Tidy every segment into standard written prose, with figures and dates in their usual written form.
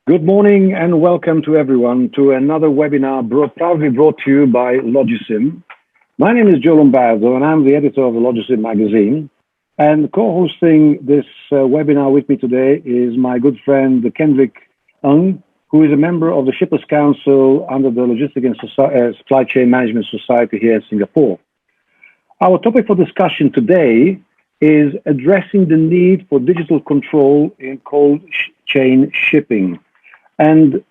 Good morning and welcome to everyone to another webinar proudly brought to you by Logisim. My name is Joe Lombardo and I'm the editor of the Logisim magazine. And co-hosting this webinar with me today is my good friend Kendrick Ng, who is a member of the Shippers Council under the Logistics and Supply Chain Management Society here in Singapore. Our topic for discussion today is addressing the need for digital control in cold chain shipping. And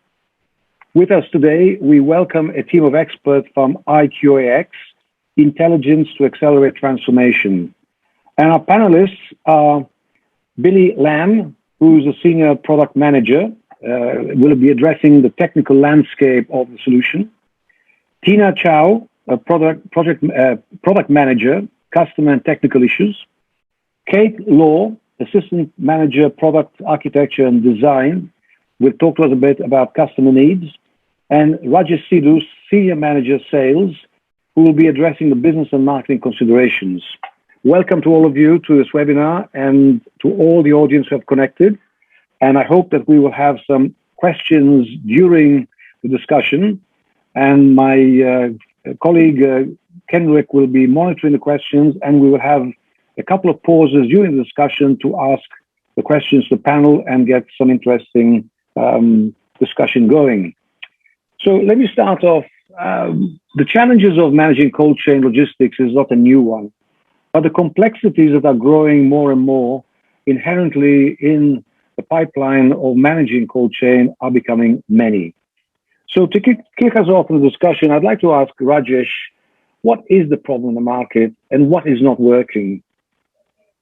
with us today, we welcome a team of experts from IQAX, Intelligence to Accelerate Transformation. And our panelists are Billy Lam, who's a senior product manager, will be addressing the technical landscape of the solution. Tina Chow, a product manager, customer and technical issues. Kate Law, assistant manager, product architecture and design, will talk to us a bit about customer needs. And Rajesh Sidhu, senior manager, sales, who will be addressing the business and marketing considerations. Welcome to all of you to this webinar and to all the audience who have connected. And I hope that we will have some questions during the discussion. And my colleague, Kendrick, will be monitoring the questions, and we will have a couple of pauses during the discussion to ask the questions to the panel and get some interesting discussion going. So let me start off. The challenges of managing cold chain logistics is not a new one, but the complexities that are growing more and more inherently in the pipeline of managing cold chain are becoming many. So to kick us off in the discussion, I'd like to ask Rajesh, what is the problem in the market and what is not working?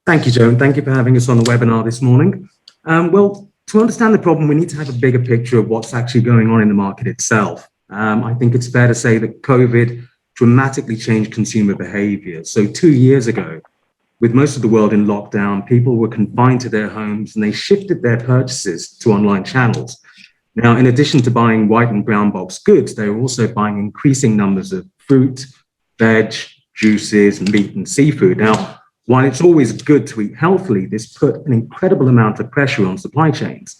Thank you, Joe, and thank you for having us on the webinar this morning. Well, to understand the problem, we need to have a bigger picture of what's actually going on in the market itself. I think it's fair to say that COVID dramatically changed consumer behavior. So 2 years ago, with most of the world in lockdown, people were confined to their homes and they shifted their purchases to online channels. Now, in addition to buying white and brown box goods, they were also buying increasing numbers of fruit, veg, juices, meat and seafood. Now, while it's always good to eat healthily, this put an incredible amount of pressure on supply chains.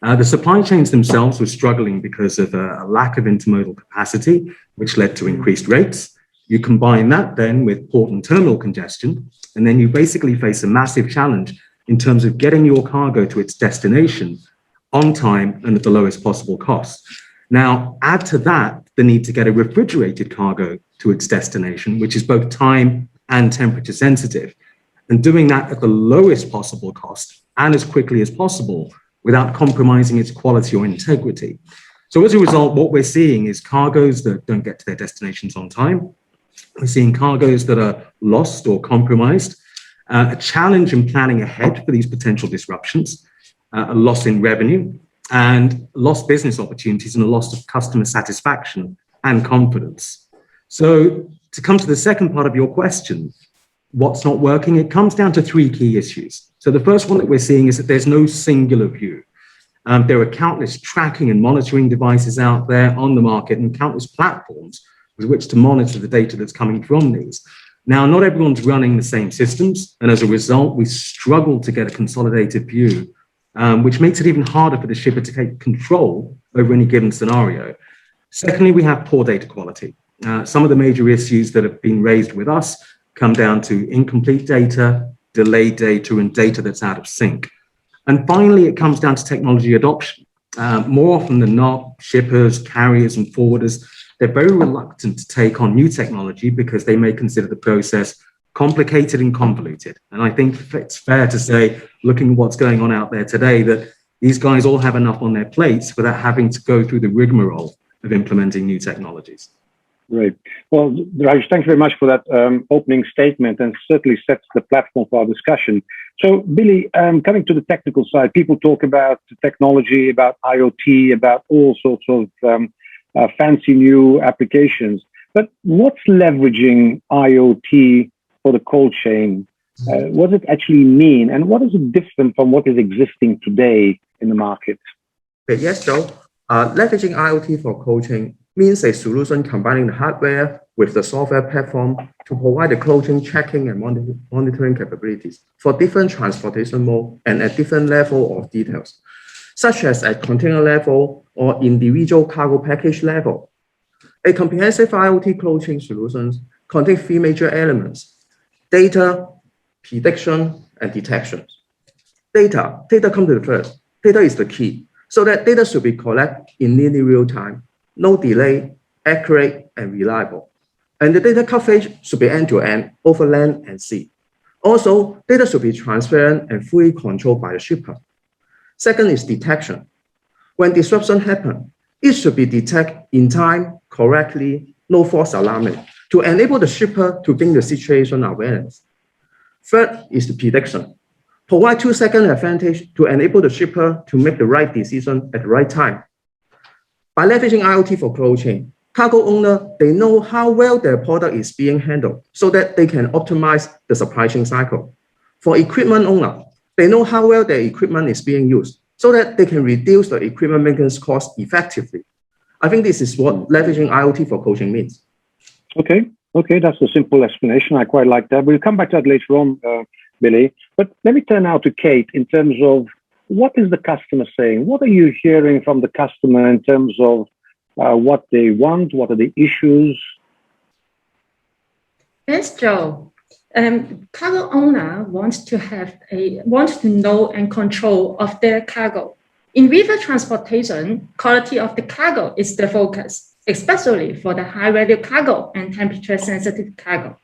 The supply chains themselves were struggling because of a lack of intermodal capacity, which led to increased rates. You combine that then with port and terminal congestion, and then you basically face a massive challenge in terms of getting your cargo to its destination on time and at the lowest possible cost. Now, add to that the need to get a refrigerated cargo to its destination, which is both time and temperature sensitive, and doing that at the lowest possible cost and as quickly as possible without compromising its quality or integrity. So as a result, what we're seeing is cargoes that don't get to their destinations on time. We're seeing cargoes that are lost or compromised, a challenge in planning ahead for these potential disruptions, a loss in revenue, and lost business opportunities and a loss of customer satisfaction and confidence. So to come to the second part of your question, what's not working? It comes down to three key issues. So the first one that we're seeing is that there's no singular view. There are countless tracking and monitoring devices out there on the market and countless platforms with which to monitor the data that's coming from these. Now, not everyone's running the same systems, and as a result, we struggle to get a consolidated view, which makes it even harder for the shipper to take control over any given scenario. Secondly, we have poor data quality. Some of the major issues that have been raised with us come down to incomplete data, delayed data, and data that's out of sync. And finally, it comes down to technology adoption. More often than not, shippers, carriers, and forwarders, they're very reluctant to take on new technology because they may consider the process complicated and convoluted. And I think it's fair to say, looking at what's going on out there today, that these guys all have enough on their plates without having to go through the rigmarole of implementing new technologies. Great. Well, Raj, thanks very much for that opening statement, and certainly sets the platform for our discussion. So, Billy, coming to the technical side, people talk about technology, about IoT, about all sorts of fancy new applications. But what's leveraging IoT for the cold chain? What does it actually mean? And what is it different from what is existing today in the market? Yes, Joe. Leveraging IoT for coaching means a solution combining the hardware with the software platform to provide the coaching, tracking, and monitoring capabilities for different transportation modes and at different level of details, such as at container level or individual cargo package level. A comprehensive IoT coaching solutions contain three major elements: data, prediction, and detection. Data comes to the first. Data is the key. So that data should be collected in nearly real time, no delay, accurate, and reliable. And the data coverage should be end-to-end over land and sea. Also, data should be transparent and fully controlled by the shipper. Second is detection. When disruption happens, it should be detected in time, correctly, no false alarming, to enable the shipper to bring the situation awareness. Third is the prediction. Provide 2-second advantage to enable the shipper to make the right decision at the right time. By leveraging IoT for cold chain, cargo owner, they know how well their product is being handled so that they can optimize the supply chain cycle. For equipment owner, they know how well their equipment is being used so that they can reduce the equipment maintenance cost effectively. I think this is what leveraging IoT for coaching means. Okay, that's a simple explanation. I quite like that. We'll come back to that later on, Billy. But let me turn now to Kate in terms of what is the customer saying? What are you hearing from the customer in terms of what they want? What are the issues? Yes, Joe. Cargo owner wants to know and control of their cargo. In river transportation, quality of the cargo is the focus, especially for the high-value cargo and temperature-sensitive cargo.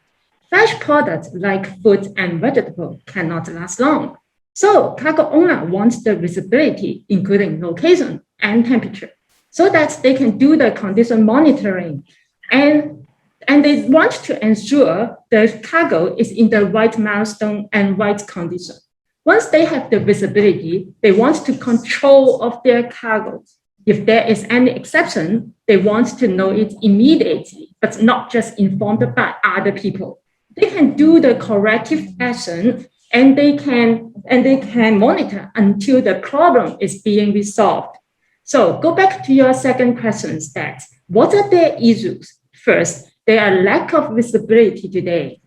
Fresh products like food and vegetable cannot last long. So cargo owner wants the visibility, including location and temperature, so that they can do the condition monitoring. And they want to ensure the cargo is in the right milestone and right condition. Once they have the visibility, they want to control of their cargo. If there is any exception, they want to know it immediately, but not just informed by other people. They can do the corrective action and they can monitor until the problem is being resolved. So go back to your second question, that what are their issues? First, there are lack of visibility today.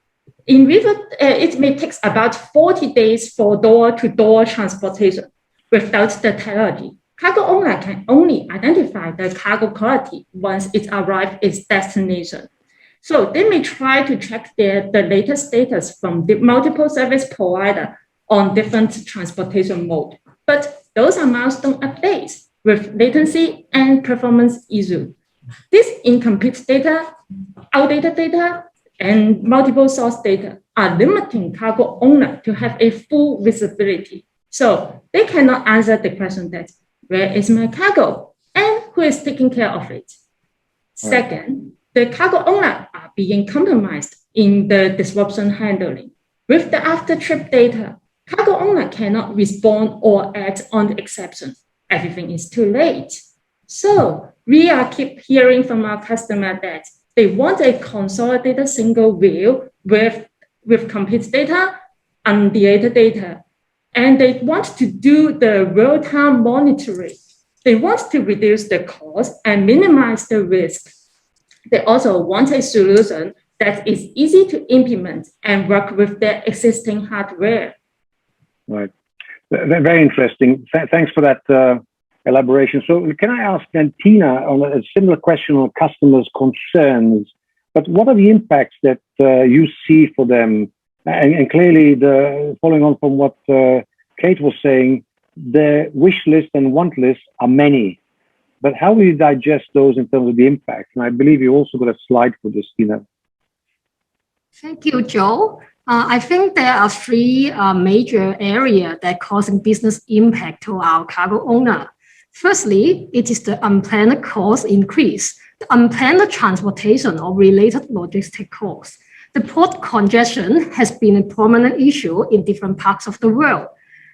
In river, it may take about 40 days for door-to-door transportation without the technology. Cargo owner can only identify the cargo quality once it arrives at its destination. So they may try to track the latest status from the multiple service providers on different transportation modes. But those are milestone updates with latency and performance issues. This incomplete data, outdated data, and multiple source data are limiting cargo owner to have a full visibility. So they cannot answer the question that, where is my cargo and who is taking care of it? Second, the cargo owner are being compromised in the disruption handling. With the after-trip data, cargo owner cannot respond or act on the exception. Everything is too late. So we keep hearing from our customer that they want a consolidated single view with complete data, undated data, and they want to do the real-time monitoring. They want to reduce the cost and minimize the risk. They also want a solution that is easy to implement and work with their existing hardware. Right. Very interesting. Thanks for that elaboration. So can I ask then Tina on a similar question on customers' concerns, but what are the impacts that you see for them? And clearly, following on from what Kate was saying, the wish list and want list are many. But how will you digest those in terms of the impact? And I believe you also got a slide for this, Tina. Thank you, Joe. I think there are three major areas that causing business impact to our cargo owner. Firstly, it is the unplanned cost increase, the unplanned transportation or related logistic costs. The port congestion has been a prominent issue in different parts of the world.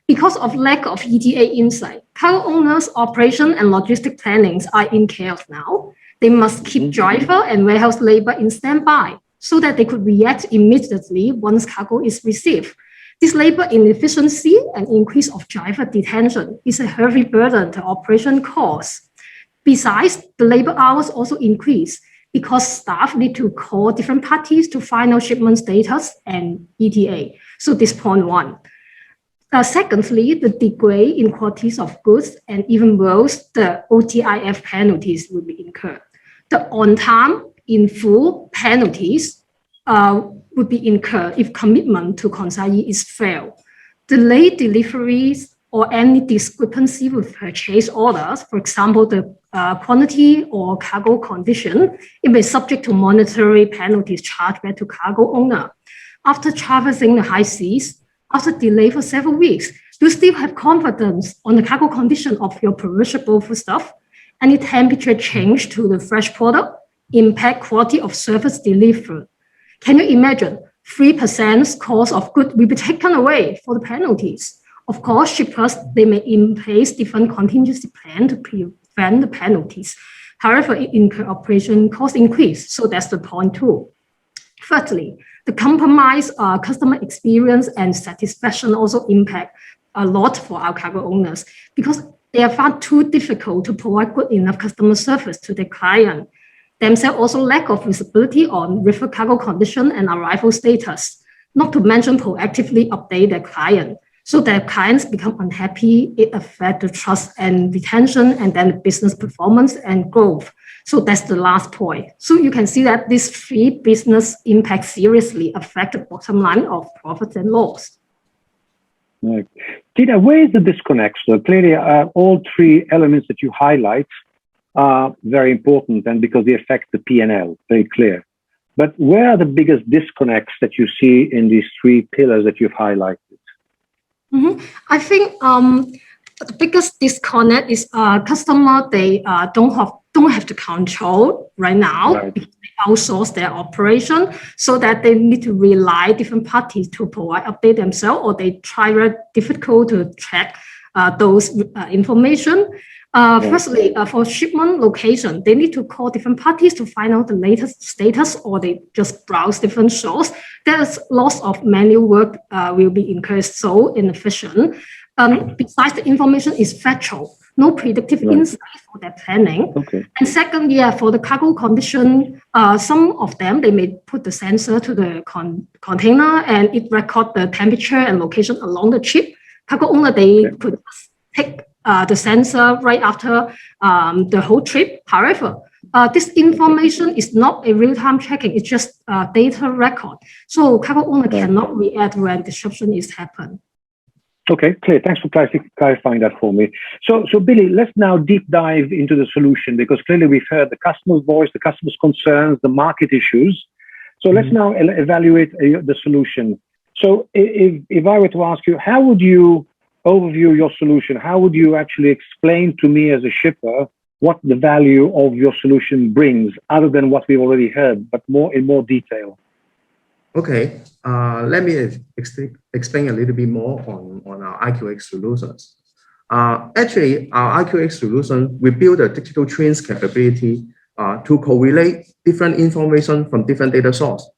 Because of lack of ETA insight, cargo owners' operation and logistic plannings are in chaos now. They must keep driver and warehouse labor in standby. so that they could react immediately once cargo is received. This labor inefficiency and increase of driver detention is a heavy burden to operation costs. Besides, the labor hours also increase because staff need to call different parties to find out shipment status and ETA. So this point one. Secondly, the degrade in quantities of goods and even worse, the OTIF penalties will be incurred. The on-time in full penalties would be incurred if commitment to consignee is failed. Delayed deliveries or any discrepancy with purchase orders, for example, the quantity or cargo condition, it may subject to monetary penalties charged back to cargo owner. After traversing the high seas, after delay for several weeks, you still have confidence on the cargo condition of your perishable foodstuff. Any temperature change to the fresh product impact quality of service delivered. Can you imagine 3% cost of goods will be taken away for the penalties? Of course, shippers, they may in place different contingency plan to prevent the penalties. However, it incur operation cost increase. So that's the point two. Thirdly, the compromised customer experience and satisfaction also impact a lot for our cargo owners because they are found too difficult to provide good enough customer service to their client. Themselves also lack of visibility on river cargo condition and arrival status, not to mention proactively update their client. So their clients become unhappy, it affects the trust and retention and then the business performance and growth. So that's the last point. So you can see that these three business impacts seriously affect the bottom line of profits and loss. Right. Tita, where is the disconnect? So clearly, all three elements that you highlight are very important, and because they affect the P&L, very clear. But where are the biggest disconnects that you see in these three pillars that you've highlighted? Mm-hmm. I think the biggest disconnect is customer, they don't have the control right now. Right. Because they outsource their operation, so that they need to rely different parties to provide update themselves, or they try very difficult to track those information. Firstly, for shipment location, they need to call different parties to find out the latest status, or they just browse different sources. There's lots of manual work will be incurred, so inefficient. Besides, the information is factual, no predictive insight for their planning. Okay. And second, for the cargo condition, some of them, they may put the sensor to the container and it record the temperature and location along the ship. Cargo owner, they could take the sensor right after the whole trip. However, this information is not a real-time tracking, it's just data record. So cargo owner cannot react when disruption is happened. Okay, clear. Thanks for clarifying that for me. So Billy, let's now deep dive into the solution, because clearly we've heard the customer's voice, the customer's concerns, the market issues. So let's now evaluate the solution. So if I were to ask you, how would you overview your solution? How would you actually explain to me as a shipper what the value of your solution brings, other than what we've already heard, but in more detail? Okay, let me explain a little bit more on our IQAX solutions. Actually, our IQAX solution, we build a digital twins capability to correlate different information from different data sources.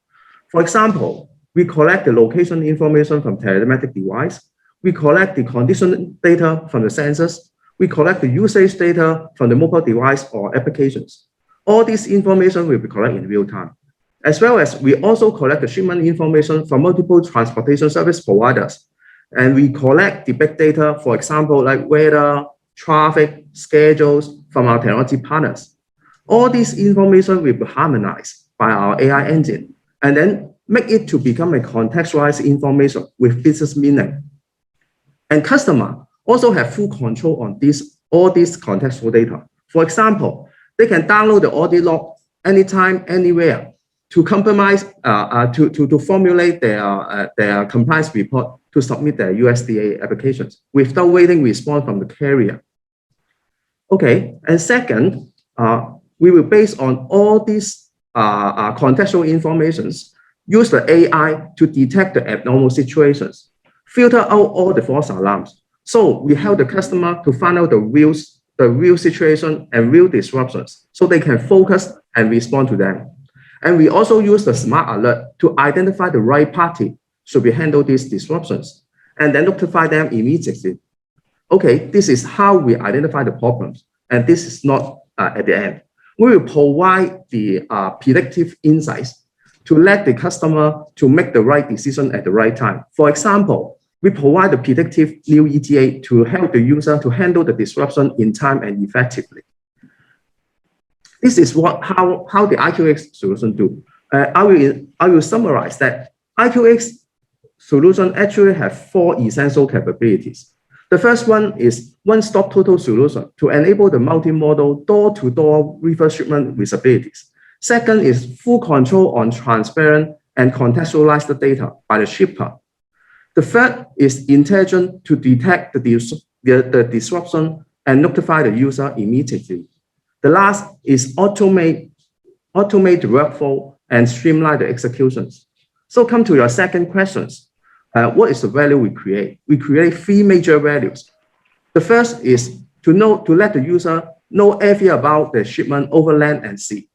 For example, we collect the location information from telematic device. We collect the condition data from the sensors. We collect the usage data from the mobile device or applications. All this information will be collected in real time. As well as we also collect the shipment information from multiple transportation service providers. And we collect the big data, for example, like weather, traffic, schedules from our technology partners. All this information will be harmonized by our AI engine and then make it to become a contextualized information with business meaning. And customer also have full control on all this contextual data. For example, they can download the audit log anytime, anywhere, to compromise, to formulate their compliance report to submit their USDA applications without waiting response from the carrier. Okay, and second, we will base on all these contextual informations, use the AI to detect the abnormal situations, filter out all the false alarms. So we help the customer to find out the real situation and real disruptions, so they can focus and respond to them. And we also use the smart alert to identify the right party should we handle these disruptions and then notify them immediately. Okay, this is how we identify the problems. And this is not at the end. We will provide the predictive insights to let the customer to make the right decision at the right time. For example, we provide the predictive new ETA to help the user to handle the disruption in time and effectively. This is how the IQAX solution do. I will summarize that IQAX solution actually have 4 essential capabilities. The first one is one-stop total solution to enable the multi-modal door-to-door reverse shipment visibilities. Second is full control on transparent and contextualized data by the shipper. The third is intelligent to detect the disruption and notify the user immediately. The last is automate the workflow and streamline the executions. So come to your second questions. What is the value we create? We create 3 major values. The first is to let the user know everything about the shipment over land and sea.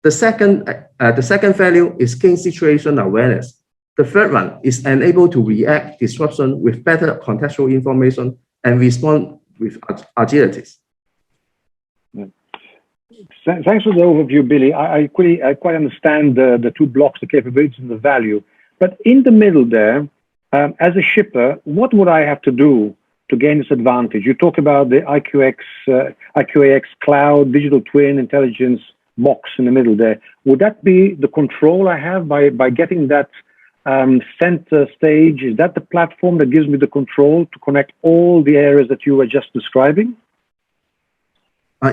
The second value is gain situation awareness. The third one is enable to react disruption with better contextual information and respond with agility. Thanks for the overview, Billy. I quite understand the 2 blocks, the capabilities and the value. But in the middle there, as a shipper, what would I have to do to gain this advantage? You talk about the IQAX Cloud, digital twin, intelligence box in the middle there. Would that be the control I have by getting that center stage? Is that the platform that gives me the control to connect all the areas that you were just describing?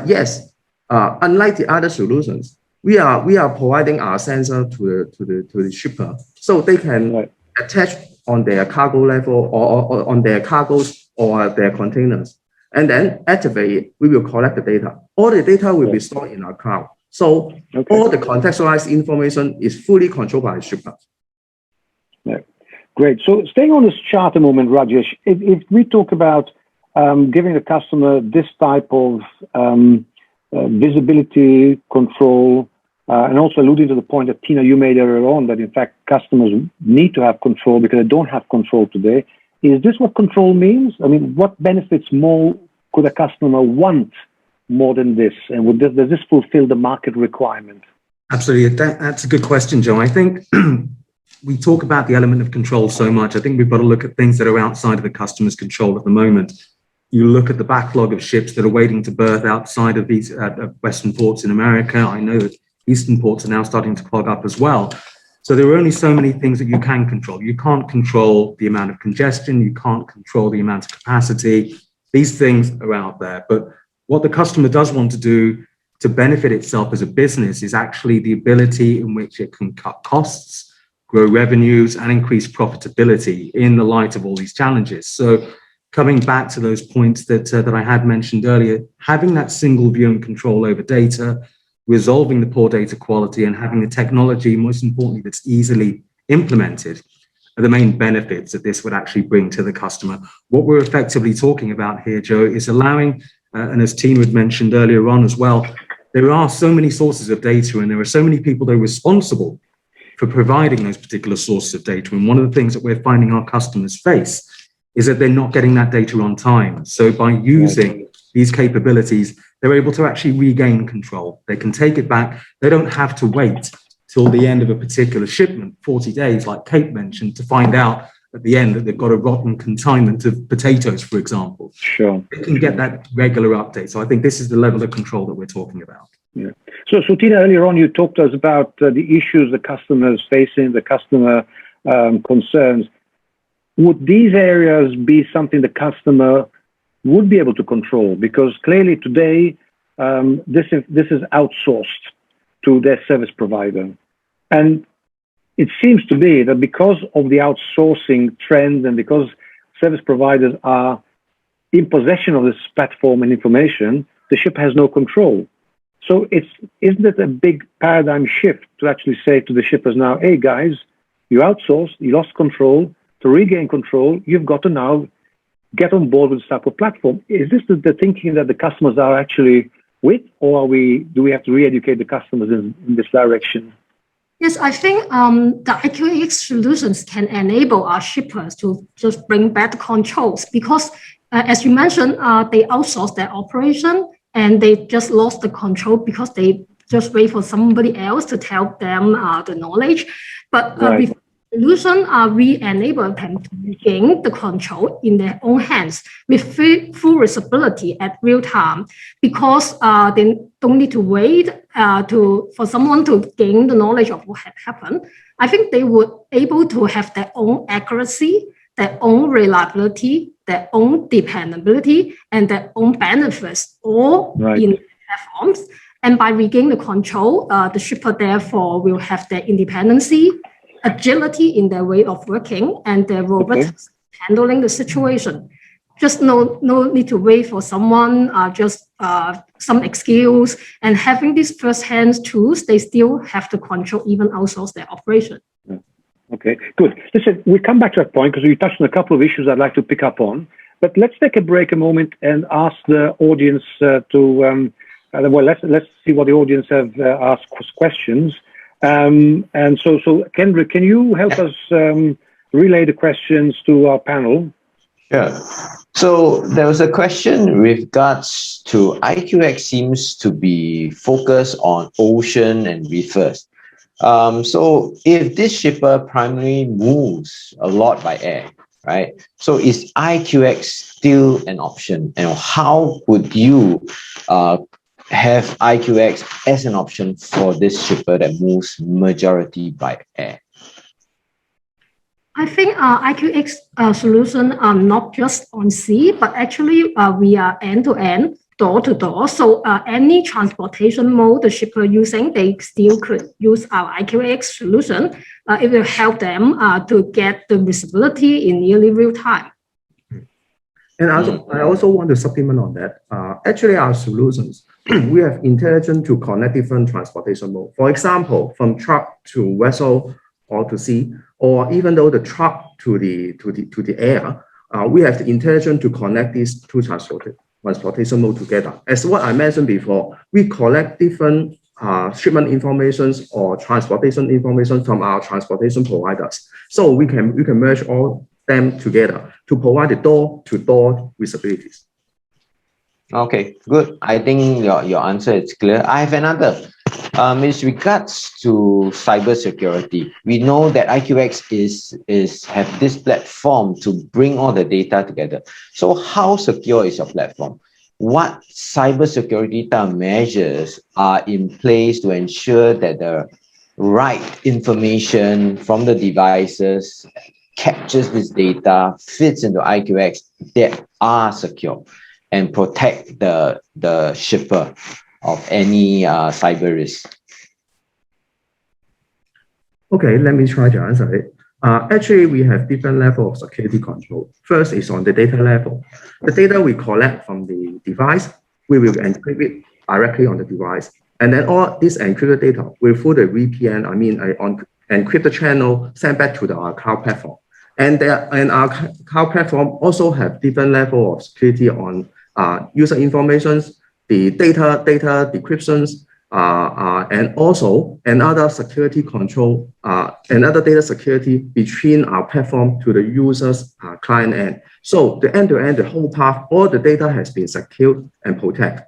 Yes. Unlike the other solutions, we are providing our sensor to the shipper so they can attach on their cargo level or on their cargoes or their containers, and then activate it. We will collect the data. All the data will be stored in our cloud. So all the contextualized information is fully controlled by the shipper. Yeah. Great. So staying on this chart a moment, Rajesh, if we talk about giving the customer this type of visibility, control, and also alluding to the point that Tina, you made earlier on, that in fact customers need to have control because they don't have control today. Is this what control means? I mean, what benefits more could a customer want more than this? And does this fulfill the market requirement? Absolutely. That's a good question, Joe. I think we talk about the element of control so much. I think we've got to look at things that are outside of the customer's control at the moment. You look at the backlog of ships that are waiting to berth outside of these Western ports in America. I know that Eastern ports are now starting to clog up as well. So there are only so many things that you can control. You can't control the amount of congestion. You can't control the amount of capacity. These things are out there. But what the customer does want to do to benefit itself as a business is actually the ability in which it can cut costs, grow revenues, and increase profitability in the light of all these challenges. So coming back to those points that I had mentioned earlier, having that single view and control over data, resolving the poor data quality, and having the technology, most importantly, that's easily implemented, are the main benefits that this would actually bring to the customer. What we're effectively talking about here, Joe, is allowing, and as Tina had mentioned earlier on as well, there are so many sources of data and there are so many people that are responsible for providing those particular sources of data. And one of the things that we're finding our customers face is that they're not getting that data on time. So by using these capabilities, they're able to actually regain control. They can take it back. They don't have to wait till the end of a particular shipment, 40 days, like Kate mentioned, to find out at the end that they've got a rotten consignment of potatoes, for example. Sure. They can get that regular update. So I think this is the level of control that we're talking about. Yeah. So Tina, earlier on, you talked to us about the issues the customers facing, the customer concerns. Would these areas be something the customer would be able to control? Because clearly today, this is outsourced to their service provider. And it seems to be that because of the outsourcing trend and because service providers are in possession of this platform and information, the ship has no control. So isn't it a big paradigm shift to actually say to the shippers now, hey guys, you outsourced, you lost control. To regain control, you've got to now get on board with this type of platform. Is this the thinking that the customers are actually with, or do we have to re-educate the customers in this direction? Yes, I think the IQAX solutions can enable our shippers to just bring better controls because, as you mentioned, they outsource their operation and they just lost the control because they just wait for somebody else to tell them the knowledge. But with solution, we enable them to gain the control in their own hands with full visibility at real time because they don't need to wait for someone to gain the knowledge of what had happened. I think they would able to have their own accuracy, their own reliability, their own dependability, and their own benefits all in platforms. And by regaining the control, the shipper therefore will have their independency, agility in their way of working, and their robustness handling the situation. Just no need to wait for someone, some excuse. And having these first-hand tools, they still have the control, even outsource their operation. Okay, good. Listen, we come back to that point because you touched on a couple of issues I'd like to pick up on. But let's take a break a moment and ask the audience let's see what the audience have asked questions. And so Kendrick, can you help us relay the questions to our panel? Sure. So there was a question with regards to IQAX seems to be focused on ocean and rivers. So if this shipper primarily moves a lot by air, right? So is IQAX still an option? And how would you have IQAX as an option for this shipper that moves majority by air? I think IQAX solution are not just on sea, but actually we are end-to-end, door-to-door. So any transportation mode the shipper using, they still could use our IQAX solution. It will help them to get the visibility in nearly real time. And I also want to supplement on that. Actually, our solutions, we have intelligence to connect different transportation modes. For example, from truck to vessel or to sea, or even though the truck to the air, we have the intelligence to connect these two transportation modes together. As what I mentioned before, we collect different shipment informations or transportation information from our transportation providers. So we can merge all them together to provide the door-to-door visibilities. Okay, good. I think your answer is clear. I have another. With regards to cybersecurity, we know that IQAX have this platform to bring all the data together. So how secure is your platform? What cybersecurity measures are in place to ensure that the right information from the devices captures this data, fits into IQAX that are secure and protect the shipper of any cyber risk? Okay, let me try to answer it. Actually, we have different level of security control. First is on the data level. The data we collect from the device, we will encrypt it directly on the device. And then all this encrypted data will through the VPN, on encrypted channel, sent back to our cloud platform. And our cloud platform also have different level of security on user informations, the data decryptions, and also another security control, another data security between our platform to the user's client end. So the end-to-end, the whole path, all the data has been secured and protected.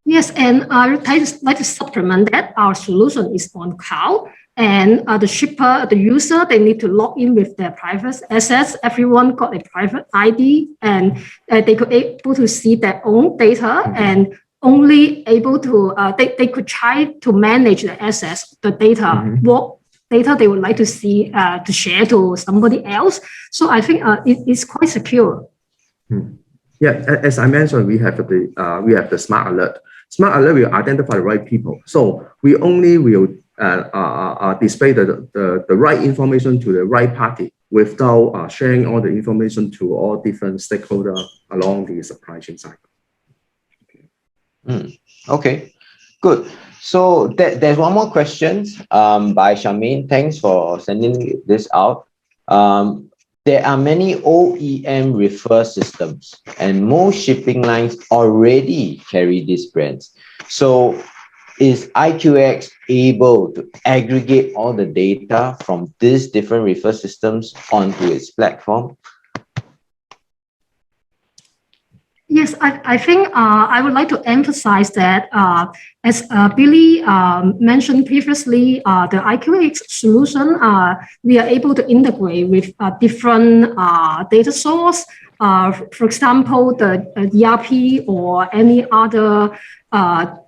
Yes, and I'd like to supplement that our solution is on cloud. And the shipper, the user, they need to log in with their private assets. Everyone got a private ID, and they could able to see their own data and only able to, they could try to manage the assets, the data, what data they would like to see, to share to somebody else. So I think it's quite secure. Yeah, as I mentioned, we have the smart alert. Smart alert will identify the right people. So we only will display the right information to the right party without sharing all the information to all different stakeholders along the supply chain cycle. Okay, good. So there's one more question by Charmaine. Thanks for sending this out. There are many OEM refer systems, and most shipping lines already carry these brands. So is IQAX able to aggregate all the data from these different refer systems onto its platform? Yes, I think I would like to emphasize that as Billy mentioned previously, the IQAX solution, we are able to integrate with different data source. For example, the ERP or any other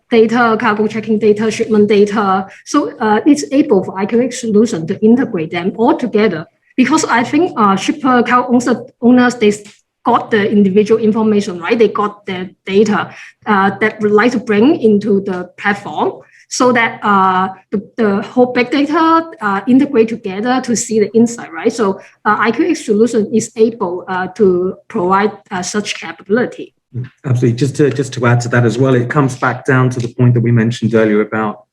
data, cargo tracking data, shipment data. So it's able for IQAX solution to integrate them all together. Because I think shipper cargo owners, they got the individual information, right? They got the data that would like to bring into the platform so that the whole big data integrate together to see the insight, right? So IQX solution is able to provide such capability. Absolutely. Just to add to that as well, it comes back down to the point that we mentioned earlier about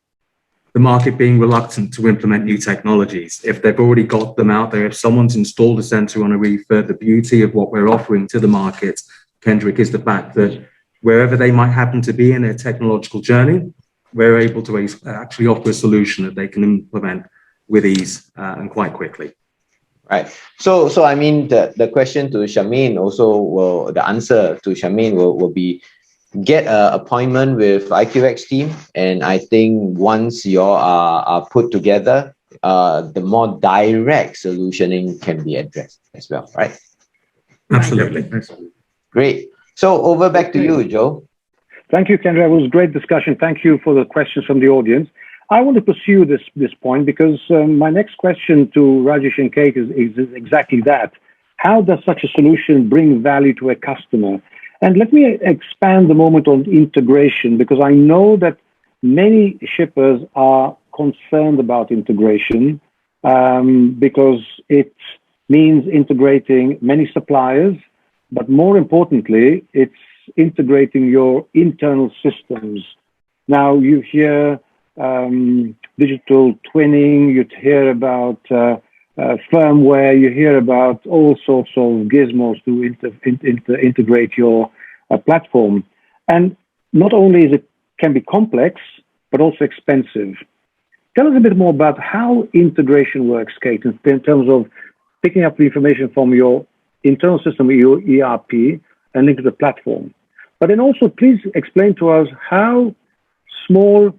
the market being reluctant to implement new technologies. If they've already got them out there, if someone's installed a sensor on a reefer, the beauty of what we're offering to the market, Kendrick, is the fact that wherever they might happen to be in their technological journey, we're able to actually offer a solution that they can implement with ease and quite quickly. Right. So I mean, the question to Charmaine also the answer to Charmaine will be, get an appointment with IQX team, and I think once you are put together, the more direct solutioning can be addressed as well, right? Absolutely. Great. So over back to you, Joe. Thank you, Kendra. It was a great discussion. Thank you for the questions from the audience. I want to pursue this point because my next question to Rajesh and Kate is exactly that. How does such a solution bring value to a customer? And let me expand the moment on integration, because I know that many shippers are concerned about integration because it means integrating many suppliers, but more importantly, it's integrating your internal systems. Now you hear digital twinning, you hear about firmware, you hear about all sorts of gizmos to integrate your platform. And not only is it can be complex, but also expensive. Tell us a bit more about how integration works, Kate, in terms of picking up the information from your internal system, your ERP, and into the platform. But then also, please explain to us how small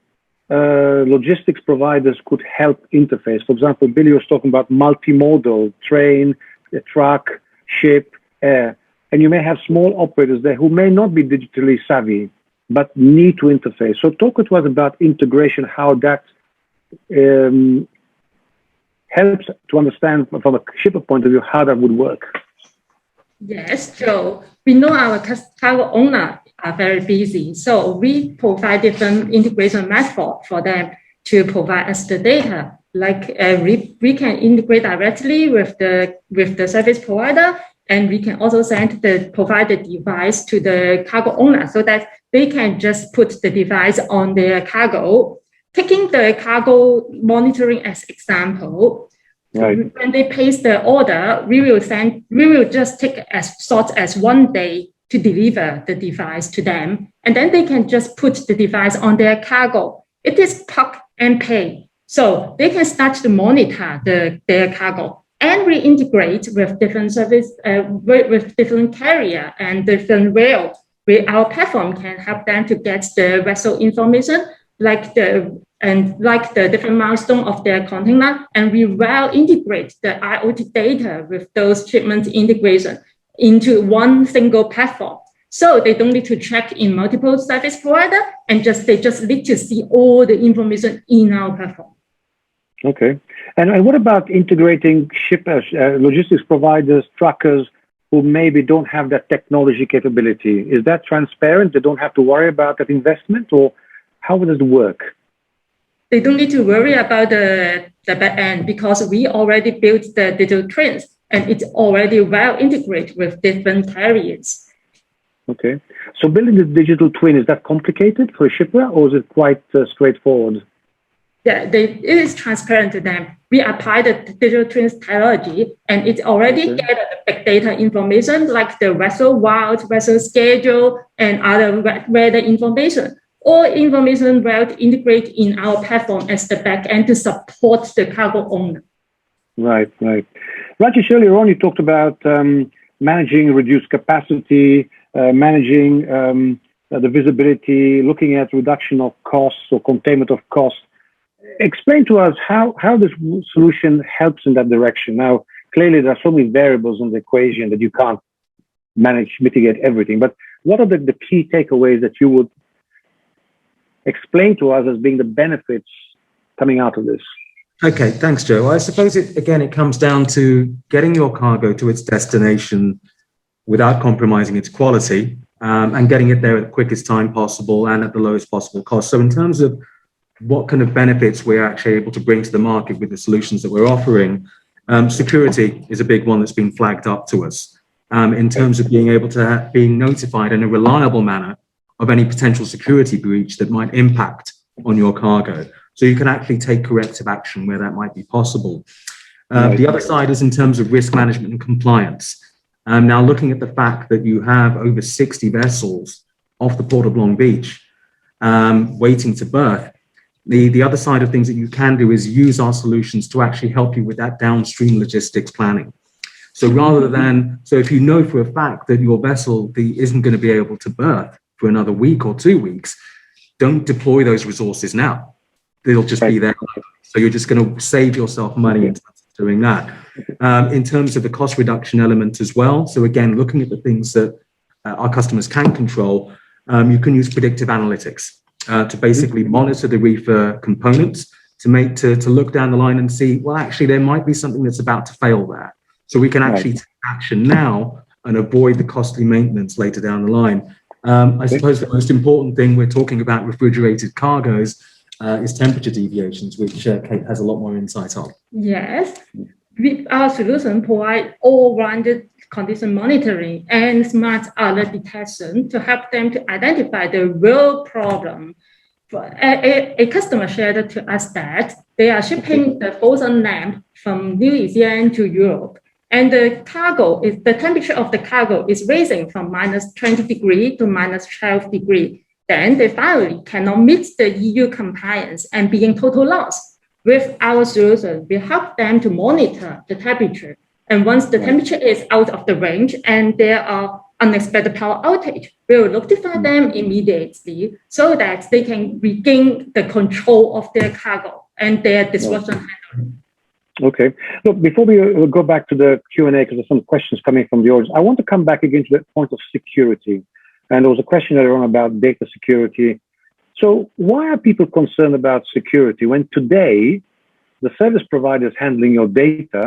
logistics providers could help interface. For example, Billy was talking about multimodal, train, truck, ship, air. And you may have small operators there who may not be digitally savvy, but need to interface. So talk to us about integration, how that helps to understand from a shipper point of view how that would work. Yes, Joe. We know our cargo owners are very busy, so we provide different integration methods for them to provide us the data. Like we can integrate directly with the service provider, and we can also send the provided device to the cargo owner so that they can just put the device on their cargo. Taking the cargo monitoring as example, right. When they place the order, we will just take as short as 1 day to deliver the device to them, and then they can just put the device on their cargo. It is plug and play, so they can start to monitor their cargo, and we integrate with different service with different carrier and different rail. Our platform can help them to get the vessel information, like the different milestone of their container, and we will integrate the IoT data with those shipment integration into one single platform. So they don't need to check in multiple service provider, and they just need to see all the information in our platform. Okay. And what about integrating shippers, logistics providers, truckers who maybe don't have that technology capability? Is that transparent? They don't have to worry about that investment, or how does it work? They don't need to worry about the back end because we already built the digital twins and it's already well integrated with different carriers. Okay. So building the digital twin, is that complicated for a shipper or is it quite straightforward? Yeah, it is transparent to them. We apply the digital twins technology and it already gathered the big data information like the vessel route, vessel schedule, and other weather information. all information well integrated in our platform as the backend to support the cargo owner. Right. Rajesh, earlier on you talked about managing reduced capacity, managing the visibility, looking at reduction of costs or containment of costs. Explain to us how this solution helps in that direction. Now, clearly there are so many variables in the equation that you can't mitigate everything, but what are the key takeaways that you would explain to us as being the benefits coming out of this? Okay, thanks, Joe. I suppose it comes down to getting your cargo to its destination without compromising its quality, and getting it there at the quickest time possible and at the lowest possible cost. So in terms of what kind of benefits we're actually able to bring to the market with the solutions that we're offering, security is a big one that's been flagged up to us, in terms of being able to be notified in a reliable manner of any potential security breach that might impact on your cargo. So you can actually take corrective action where that might be possible. The other side is in terms of risk management and compliance. Now, looking at the fact that you have over 60 vessels off the port of Long Beach waiting to berth, the other side of things that you can do is use our solutions to actually help you with that downstream logistics planning. So so if you know for a fact that your vessel isn't going to be able to berth for another week or 2 weeks, don't deploy those resources now. They'll just be there. So you're just going to save yourself money in terms of doing that. In terms of the cost reduction element as well. So again, looking at the things that our customers can control, you can use predictive analytics to basically monitor the reefer components to look down the line and see, well, actually, there might be something that's about to fail there. So we can actually take action now and avoid the costly maintenance later down the line. I suppose the most important thing we're talking about refrigerated cargoes is temperature deviations, which Kate has a lot more insight on. Yes, our solution provide all-rounded condition monitoring and smart alert detection to help them to identify the real problem. A customer shared to us that they are shipping the frozen lamp from New Zealand to Europe, and the temperature of the cargo is rising from -20 degrees to -12 degrees. Then they finally cannot meet the EU compliance and be in total loss. With our solution, we help them to monitor the temperature. And once the temperature is out of the range and there are unexpected power outage, we will notify them immediately so that they can regain the control of their cargo and their disruption handling. Okay. Look, before we go back to the Q&A, because there's some questions coming from the audience, I want to come back again to the point of security. And there was a question earlier on about data security. So why are people concerned about security when today the service provider is handling your data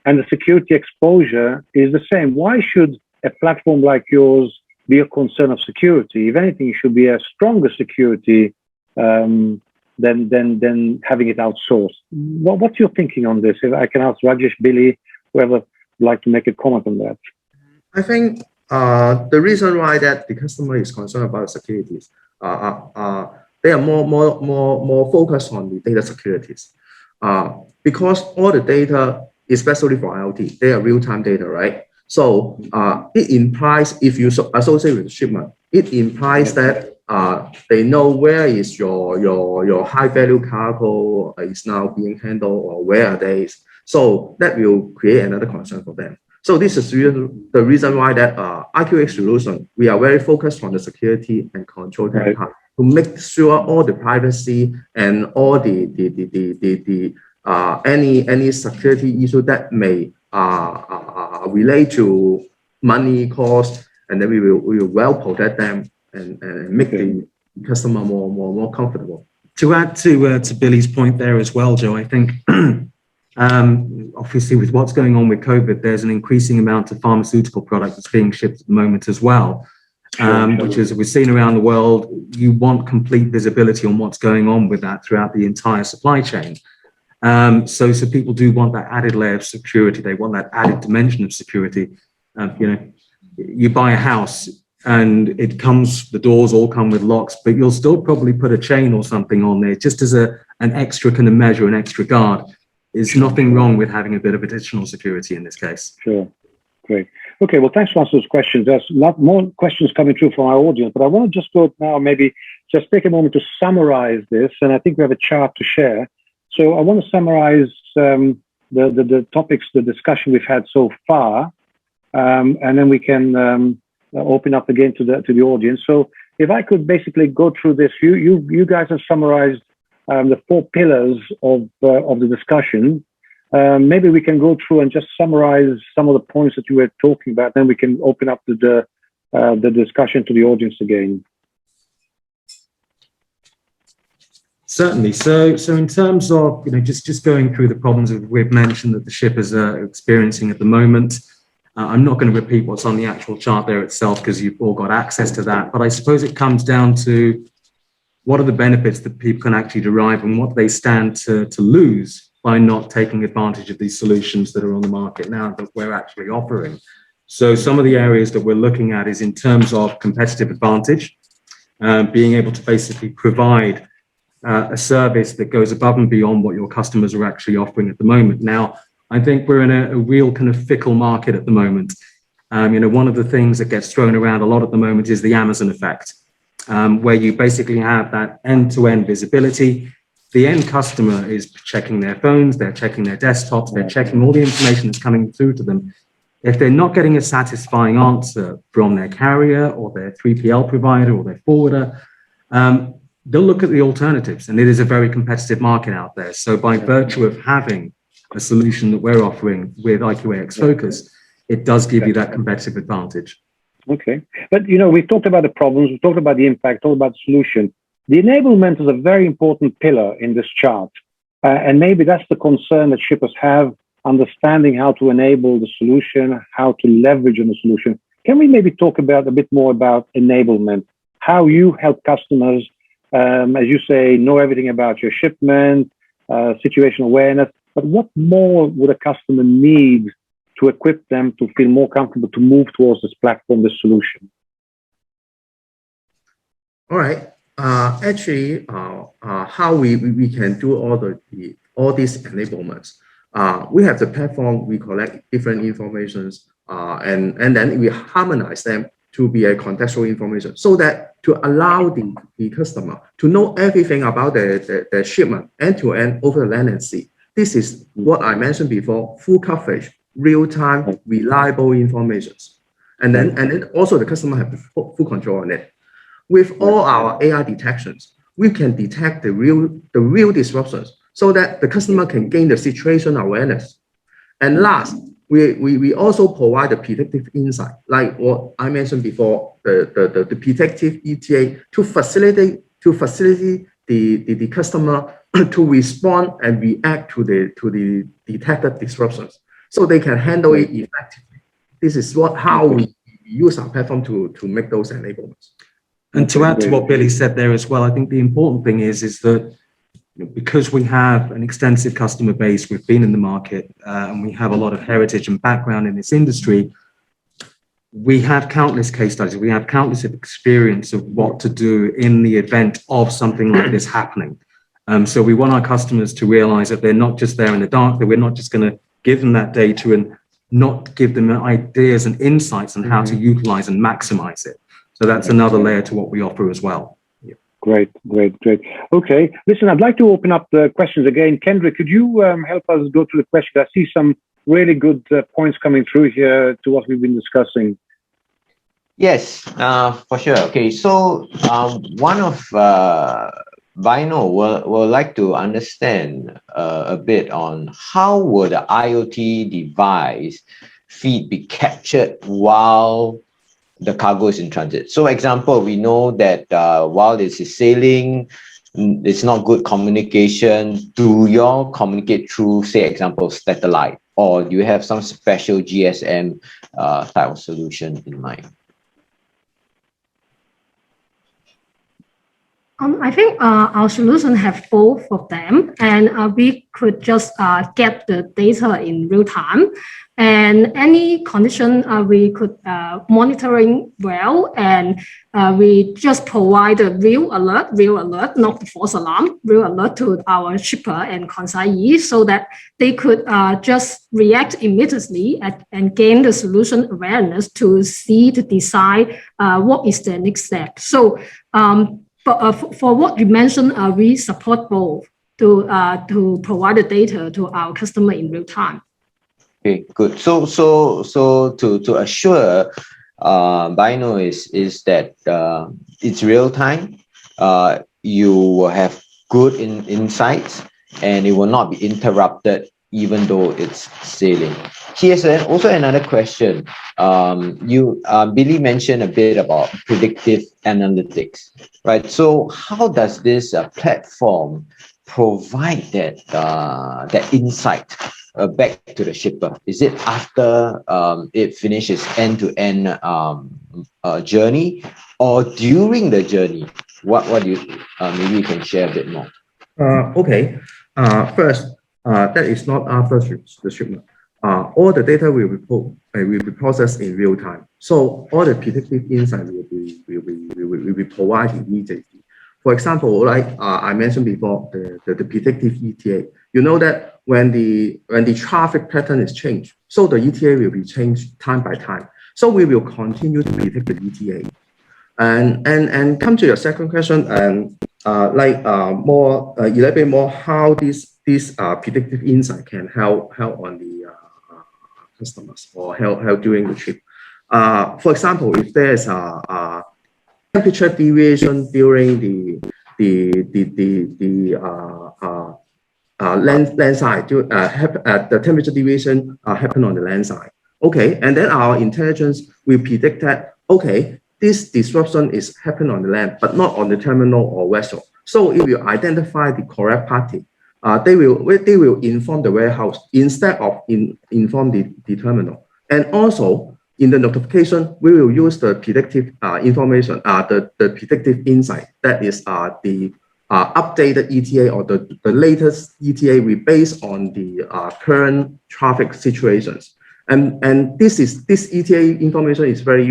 and the security exposure is the same? Why should a platform like yours be a concern of security? If anything, it should be a stronger security than having it outsourced. What's your thinking on this? If I can ask Rajesh, Billy, whoever would like to make a comment on that. I think the reason why that the customer is concerned about securities, they are more focused on the data securities, because all the data, especially for IoT, they are real-time data, right? So it implies, if you associate with the shipment, it implies that they know where is your high-value cargo is now being handled, or where are they. So that will create another concern for them. So this is the reason why that IQAX solution, we are very focused on the security and control part to make sure all the privacy and all the any security issue that may relate to money cost, and then we will well protect them and make the customer more comfortable. To add to Billy's point there as well, Joe, I think obviously with what's going on with COVID, there's an increasing amount of pharmaceutical product that's being shipped at the moment as well, which is we're seeing around the world. You want complete visibility on what's going on with that throughout the entire supply chain. So people do want that added layer of security. They want that added dimension of security. You buy a house and the doors all come with locks, but you'll still probably put a chain or something on there just as an extra kind of measure, an extra guard. There's nothing wrong with having a bit of additional security in this case. Sure. Great. Okay, well, thanks for answering those questions. There's a lot more questions coming through from our audience, but I want to just go now maybe just take a moment to summarize this, and I think we have a chart to share. So I want to summarize the topics, the discussion we've had so far, and then we can open up again to the audience. So if I could basically go through this, you guys have summarized the 4 pillars of the discussion. Maybe we can go through and just summarize some of the points that you were talking about. Then we can open up the discussion to the audience again. Certainly. So in terms of just going through the problems that we've mentioned that the shippers are experiencing at the moment, I'm not going to repeat what's on the actual chart there itself because you've all got access to that. But I suppose it comes down to what are the benefits that people can actually derive and what they stand to lose by not taking advantage of these solutions that are on the market now that we're actually offering. So some of the areas that we're looking at is in terms of competitive advantage, being able to basically provide a service that goes above and beyond what your customers are actually offering at the moment. Now, I think we're in a real kind of fickle market at the moment. One of the things that gets thrown around a lot at the moment is the Amazon effect, where you basically have that end-to-end visibility. The end customer is checking their phones, they're checking their desktops, they're checking all the information that's coming through to them. If they're not getting a satisfying answer from their carrier or their 3PL provider or their forwarder, they'll look at the alternatives, and it is a very competitive market out there. So by virtue of having a solution that we're offering with IQAX Focus, it does give you that competitive advantage. Okay. But, we've talked about the problems, we've talked about the impact, talked about the solution. The enablement is a very important pillar in this chart. And maybe that's the concern that shippers have, understanding how to enable the solution, how to leverage on the solution. Can we maybe talk a bit more about enablement, how you help customers, as you say, know everything about your shipment, situation awareness, but what more would a customer need to equip them to feel more comfortable to move towards this platform, this solution? All right. Actually, how we can do all these enablements. We have the platform, we collect different informations, and then we harmonize them to be a contextual information so that to allow the customer to know everything about the shipment end-to-end over the land and sea. This is what I mentioned before, full coverage, real-time, reliable information. And then also the customer have full control on it. With all our AI detections, we can detect the real disruptions so that the customer can gain the situation awareness. And last, we also provide the predictive insight, like what I mentioned before, the predictive ETA to facilitate the customer to respond and react to the detected disruptions, so they can handle it effectively. This is how we use our platform to make those enablements. And to add to what Billy said there as well, I think the important thing is that because we have an extensive customer base, we've been in the market, and we have a lot of heritage and background in this industry, we have countless case studies, we have countless experience of what to do in the event of something like this happening. So we want our customers to realize that they're not just there in the dark, that we're not just going to give them that data and not give them ideas and insights on how to utilize and maximize it. So that's another layer to what we offer as well. Great. Okay, listen, I'd like to open up the questions again. Kendra, could you help us go through the questions? I see some really good points coming through here to what we've been discussing. Yes, for sure. Okay, so one of Vino will like to understand a bit on how would the IoT device feed be captured while the cargo is in transit. So example, we know that while this is sailing, it's not good communication. Do you all communicate through, say, example, satellite, or do you have some special GSM type of solution in mind? I think our solution have both of them, and we could just get the data in real time, and any condition we could monitoring well, and we just provide a real alert, not the false alarm, real alert to our shipper and consignee, so that they could just react immediately and gain the solution awareness to decide what is the next step. So for what you mentioned, we support both to provide the data to our customer in real time. Okay, good. So to assure Bino is that it's real time. You will have good insights, and it will not be interrupted even though it's sailing. Here's also another question. Billy mentioned a bit about predictive analytics, right? So how does this platform provide that insight back to the shipper? Is it after it finishes end-to-end journey, or during the journey? What do you maybe you can share a bit more? Okay. First, that is not after the shipment. All the data will be processed in real time. So all the predictive insight will be provided immediately. For example, like I mentioned before, the predictive ETA. You know that when the traffic pattern is changed, so the ETA will be changed time by time. So we will continue to predict the ETA. And come to your second question, and elaborate more how this predictive insight can help on the customers or help during the trip. For example, if there's a temperature deviation during land side, the temperature deviation happen on the land side. Okay, and then our intelligence will predict that, okay, this disruption is happening on the land, but not on the terminal or vessel. So it will identify the correct party. They will inform the warehouse instead of inform the terminal. And also in the notification, we will use the predictive information, the predictive insight, that is the updated ETA or the latest ETA we base on the current traffic situations. And this ETA information is very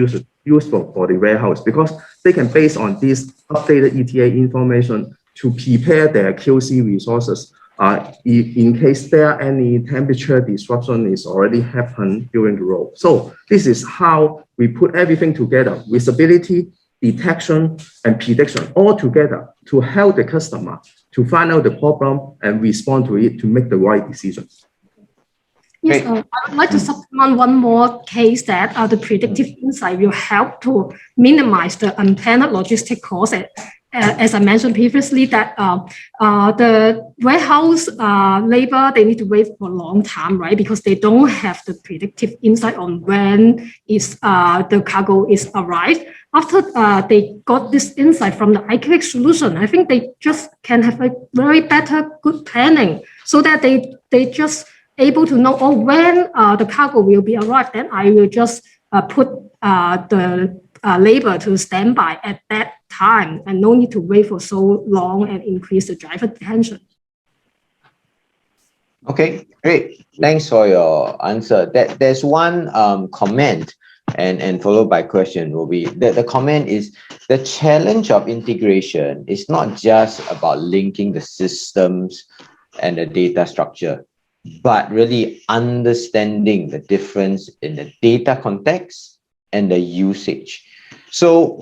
useful for the warehouse because they can base on this updated ETA information to prepare their QC resources in case there are any temperature disruption is already happened during the road. So this is how we put everything together: visibility, detection, and prediction all together to help the customer to find out the problem and respond to it to make the right decisions. Yes, I would like to supplement one more case that the predictive insight will help to minimize the unplanned logistic costs. As I mentioned previously, that the warehouse labor, they need to wait for a long time, right? Because they don't have the predictive insight on when is the cargo is arrived. After they got this insight from the IQAX solution, I think they just can have a very better, good planning so that they just able to know, when the cargo will be arrived, then I will just put the labor to stand by at that time and no need to wait for so long and increase the driver detention. Okay, great. Thanks for your answer. There's one comment and followed by question will be the comment is the challenge of integration is not just about linking the systems and the data structure, but really understanding the difference in the data context and the usage. So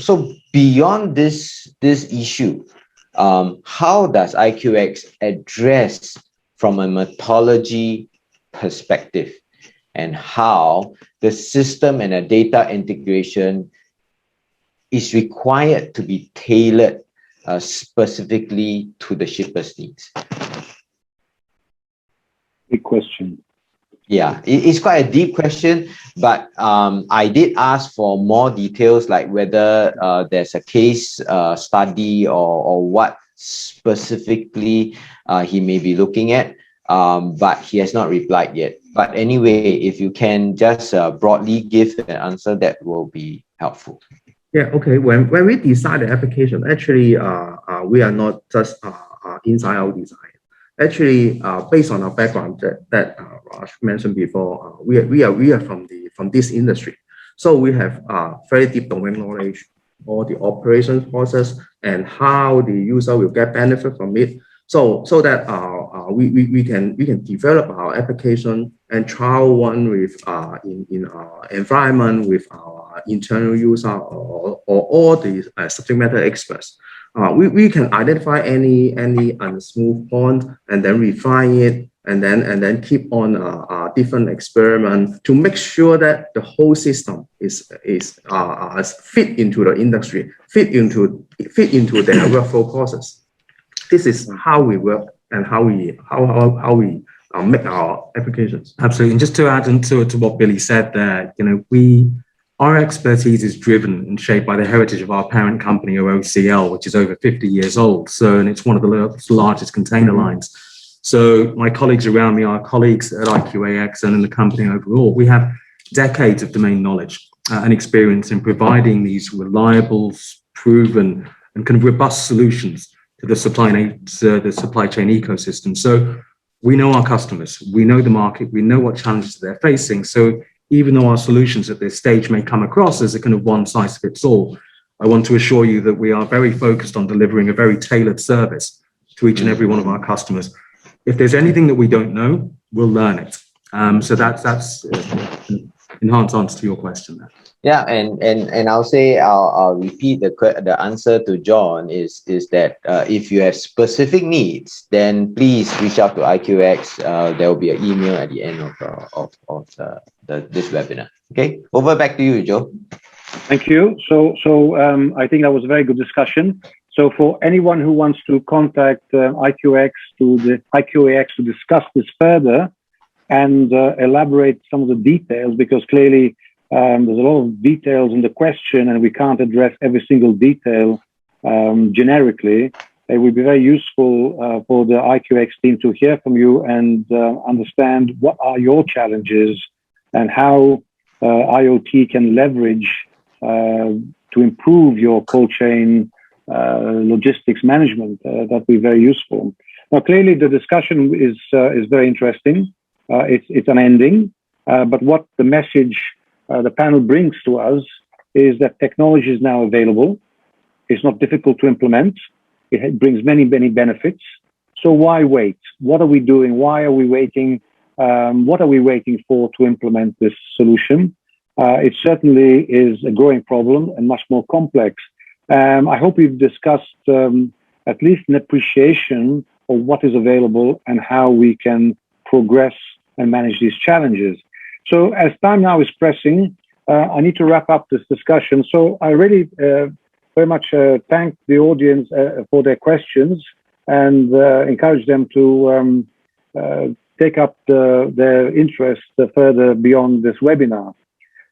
beyond this issue, how does IQAX address from a methodology perspective and how the system and the data integration is required to be tailored specifically to the shipper's needs? Big question. Yeah, it's quite a deep question, but I did ask for more details, like whether there's a case study or what specifically he may be looking at, but he has not replied yet. But anyway, if you can just broadly give an answer, that will be helpful. Yeah, okay. When we design the application, actually, we are not just inside-out design. Actually, based on our background that Raj mentioned before, we are from this industry, so we have very deep domain knowledge, all the operations process and how the user will get benefit from it. So that we can develop our application and trial one with in our environment with our internal user or all the subject matter experts. We can identify any unsmooth point and then refine it and then keep on different experiments to make sure that the whole system is fit into the industry, fit into their workflow process. This is how we work and how we make our applications. Absolutely. And just to add into to what Billy said there, our expertise is driven and shaped by the heritage of our parent company, or OCL, which is over 50 years old. And it's one of the largest container lines. So my colleagues around me, our colleagues at IQAX and in the company overall, we have decades of domain knowledge and experience in providing these reliable, proven, and kind of robust solutions to the supply chain ecosystem. So we know our customers, we know the market, we know what challenges they're facing. So even though our solutions at this stage may come across as a kind of one size fits all, I want to assure you that we are very focused on delivering a very tailored service to each and every one of our customers. If there's anything that we don't know, we'll learn it. So that's enhanced answer to your question there. Yeah, and I'll repeat the answer to John is that if you have specific needs, then please reach out to IQAX. There will be an email at the end of this webinar. Okay, over back to you, Joe. Thank you. So I think that was a very good discussion. So for anyone who wants to contact IQAX to discuss this further and elaborate some of the details, because clearly there's a lot of details in the question and we can't address every single detail generically, it would be very useful for the IQAX team to hear from you and understand what are your challenges and how IoT can leverage to improve your cold chain logistics management. That'd be very useful. Now, clearly the discussion is very interesting. It's unending, but what the message the panel brings to us is that technology is now available. It's not difficult to implement. It brings many, many benefits. So why wait? What are we doing? Why are we waiting? What are we waiting for to implement this solution? It certainly is a growing problem and much more complex. I hope we've discussed at least an appreciation of what is available and how we can progress and manage these challenges. So as time now is pressing, I need to wrap up this discussion. So I really very much thank the audience for their questions and encourage them to take up their interest further beyond this webinar.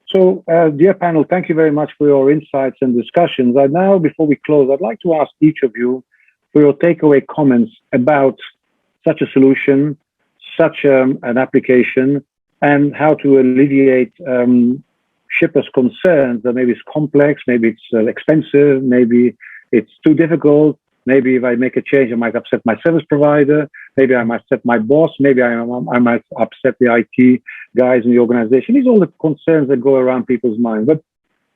So, dear panel, thank you very much for your insights and discussions. Now, before we close, I'd like to ask each of you for your takeaway comments about such a solution, such an application, and how to alleviate shippers' concerns that maybe it's complex, maybe it's expensive, maybe it's too difficult. Maybe if I make a change, I might upset my service provider. Maybe I might upset my boss. Maybe I might upset the IT guys in the organization. These are all the concerns that go around people's minds. But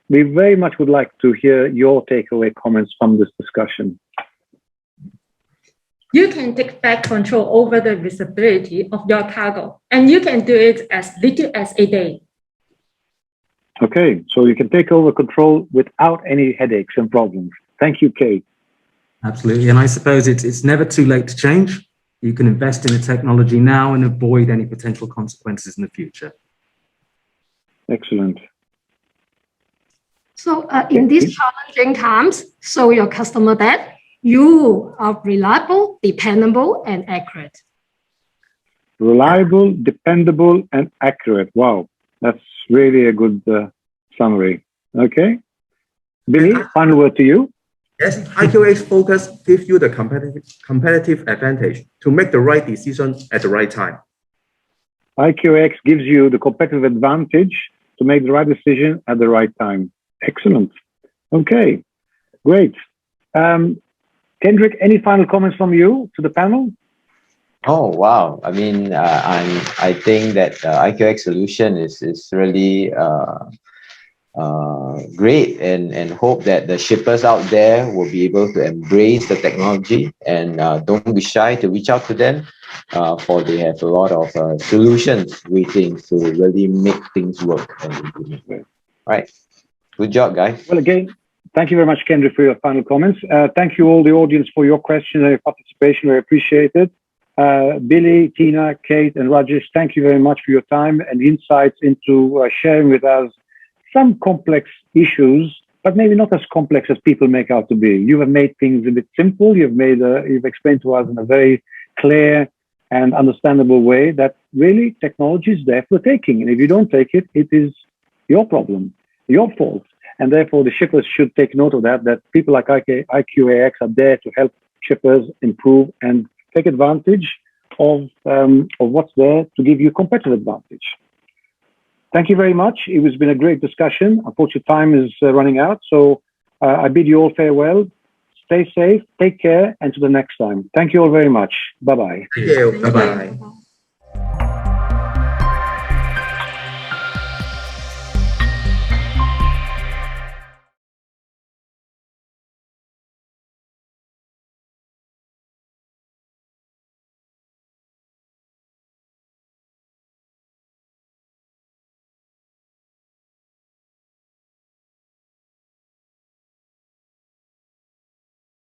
we very much would like to hear your takeaway comments from this discussion. You can take back control over the visibility of your cargo, and you can do it as little as a day. Okay, so you can take over control without any headaches and problems. Thank you, Kate. Absolutely. And I suppose it's never too late to change. You can invest in the technology now and avoid any potential consequences in the future. Excellent. So in these challenging times, show your customer that you are reliable, dependable, and accurate. Reliable, dependable, and accurate. Wow, that's really a good summary. Okay. Billy, final word to you. Yes, IQAX focus gives you the competitive advantage to make the right decision at the right time. IQAX gives you the competitive advantage to make the right decision at the right time. Excellent. Okay, great. Kendrick, any final comments from you to the panel? Oh, wow. I mean, I think that IQAX solution is really great and hope that the shippers out there will be able to embrace the technology and don't be shy to reach out to them for they have a lot of solutions waiting to really make things work and implement. Right. Good job, guys. Well, again, Thank you very much, Kendra, for your final comments. Thank you all, the audience, for your questions and your participation. We appreciate it. Billy, Tina, Kate, and Rajesh, thank you very much for your time and insights into sharing with us some complex issues, but maybe not as complex as people make out to be. You have made things a bit simple. You've explained to us in a very clear and understandable way that really technology is there for taking. And if you don't take it, it is your problem, your fault. And therefore, the shippers should take note of that people like IQAX are there to help shippers improve and take advantage of what's there to give you competitive advantage. Thank you very much. It has been a great discussion. Unfortunately, time is running out. So I bid you all farewell. Stay safe, take care, and to the next time. Thank you all very much. Bye-bye. Thank you. Thank you. Bye-bye.